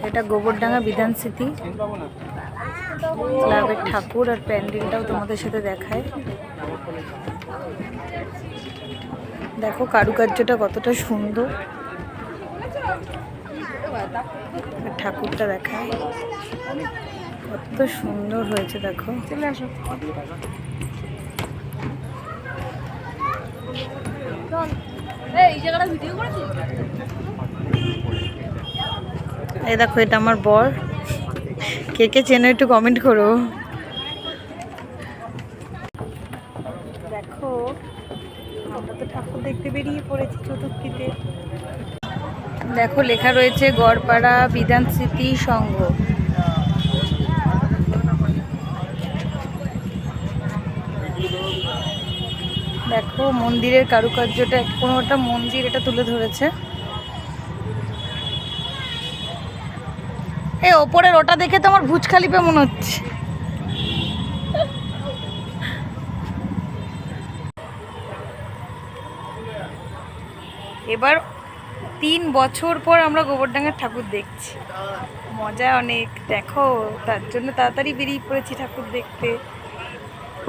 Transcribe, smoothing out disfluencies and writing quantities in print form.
এটা গোবরডাঙ্গা বিধান স্মৃতি ক্লাবের ঠাকুর, আর প্যান্ডেলটাও তোমাদের সাথে দেখায়। দেখো কারুকার্যটা কতটা সুন্দর, ঠাকুরটা দেখায় কত সুন্দর হয়েছে। দেখো চলে আসো, এই দেখো এটা আমার বর। কে কে চেনো একটু কমেন্ট করো। দেখো আমরা তো ঠাকুর দেখতে বেরিয়ে পড়েছি চতুর্থীতে। দেখো লেখা রয়েছে গড়পাড়া বিধান স্মৃতি সংঘ। দেখো মন্দিরের কারুকার্যটা, কোনো একটা মন্দির এটা তুলে ধরেছে। এই ওপরের ওটা দেখে তো আমার ভুজ খালিফা মনে হচ্ছে। এবার 3 বছর পর আমরা গোবরডাঙ্গার ঠাকুর দেখছি, মজা অনেক। দেখো তার জন্য তাড়াতাড়ি বেরিয়ে পড়েছি ঠাকুর দেখতে।